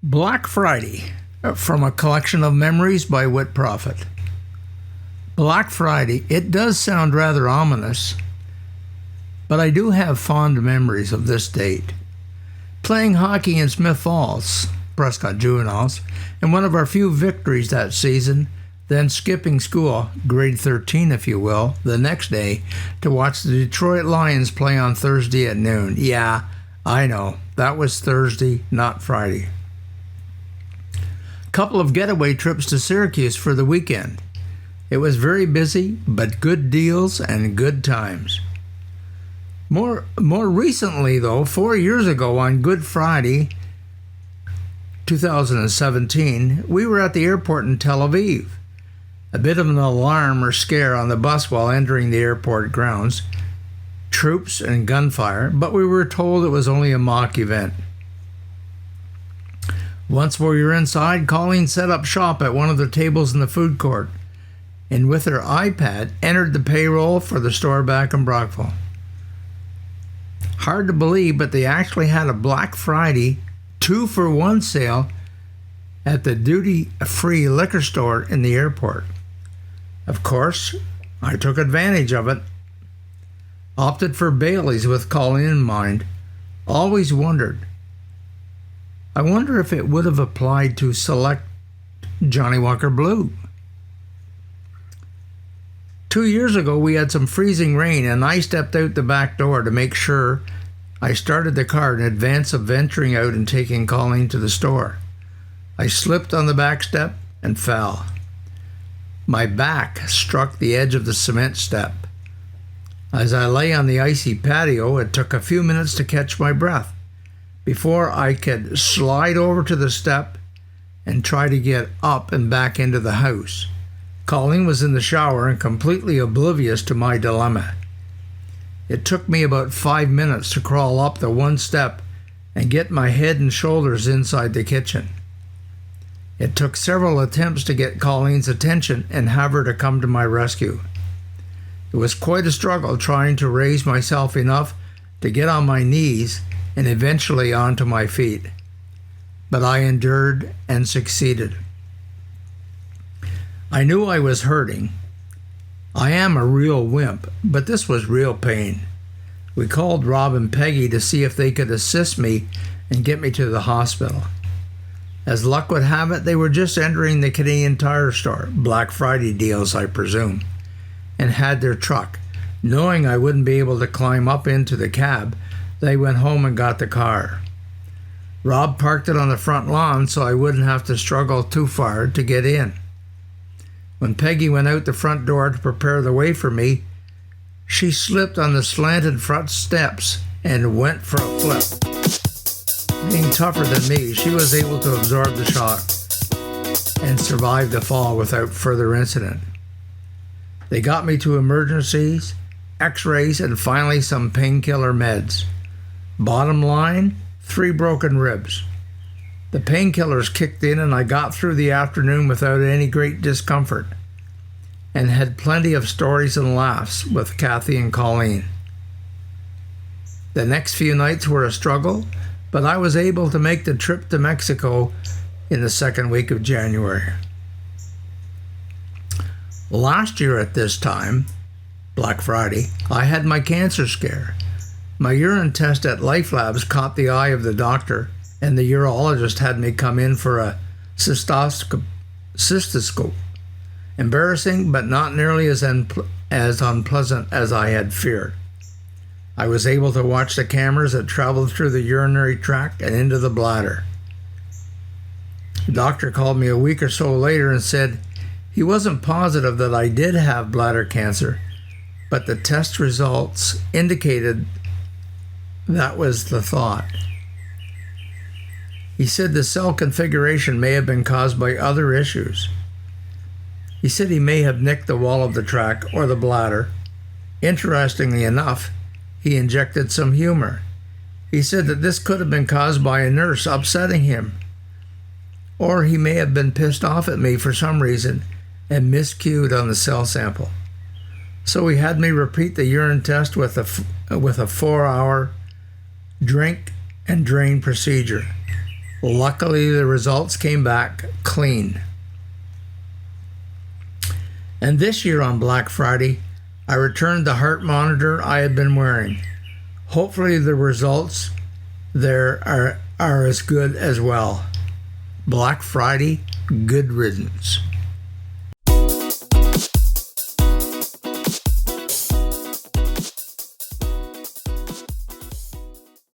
Black Friday, from a collection of memories by Whit Prophet. Black Friday, it does sound rather ominous, but I do have fond memories of this date. Playing hockey in Smith Falls, Prescott Juveniles, and one of our few victories that season, then skipping school, grade 13 if you will, the next day to watch the Detroit Lions play on Thursday at noon. Yeah, I know, that was Thursday, not Friday. Couple of getaway trips to Syracuse for the weekend. It was very busy, but good deals and good times. More recently, though, 4 years ago on Good Friday, 2017, we were at the airport in Tel Aviv. A bit of an alarm or scare on the bus while entering the airport grounds. Troops and gunfire, but we were told it was only a mock event. Once we were inside, Colleen set up shop at one of the tables in the food court, and with her iPad, entered the payroll for the store back in Brockville. Hard to believe, but they actually had a Black Friday 2-for-1 sale at the duty-free liquor store in the airport. Of course, I took advantage of it. Opted for Bailey's with Colleen in mind. Always wondered. I wonder if it would have applied to select Johnny Walker Blue. 2 years ago, we had some freezing rain, and I stepped out the back door to make sure I started the car in advance of venturing out and taking Colleen to the store. I slipped on the back step and fell. My back struck the edge of the cement step. As I lay on the icy patio, it took a few minutes to catch my breath before I could slide over to the step and try to get up and back into the house. Colleen was in the shower and completely oblivious to my dilemma. It took me about 5 minutes to crawl up the one step and get my head and shoulders inside the kitchen. It took several attempts to get Colleen's attention and have her to come to my rescue. It was quite a struggle trying to raise myself enough to get on my knees and eventually onto my feet. But I endured and succeeded. I knew I was hurting. I am a real wimp, but this was real pain. We called Rob and Peggy to see if they could assist me and get me to the hospital. As luck would have it, they were just entering the Canadian Tire store, Black Friday deals I presume, and had their truck. Knowing I wouldn't be able to climb up into the cab, they went home and got the car. Rob parked it on the front lawn so I wouldn't have to struggle too far to get in. When Peggy went out the front door to prepare the way for me, she slipped on the slanted front steps and went for a flip. Being tougher than me, she was able to absorb the shock and survive the fall without further incident. They got me to emergencies, x-rays, and finally some painkiller meds. Bottom line, 3 broken ribs. The painkillers kicked in and I got through the afternoon without any great discomfort and had plenty of stories and laughs with Kathy and Colleen. The next few nights were a struggle, but I was able to make the trip to Mexico in the second week of January. Last year at this time, Black Friday, I had my cancer scare. My urine test at Life Labs caught the eye of the doctor, and the urologist had me come in for a cystoscope. Embarrassing, but not nearly as unpleasant as I had feared. I was able to watch the cameras that traveled through the urinary tract and into the bladder. The doctor called me a week or so later and said he wasn't positive that I did have bladder cancer, but the test results indicated that was the thought. He said the cell configuration may have been caused by other issues. He said he may have nicked the wall of the tract or the bladder. Interestingly enough, he injected some humor. He said that this could have been caused by a nurse upsetting him, or he may have been pissed off at me for some reason and miscued on the cell sample. So he had me repeat the urine test with a 4-hour drink and drain procedure. Luckily, the results came back clean. And this year on Black Friday, I returned the heart monitor I had been wearing. Hopefully the results there are as good as well. Black Friday, good riddance.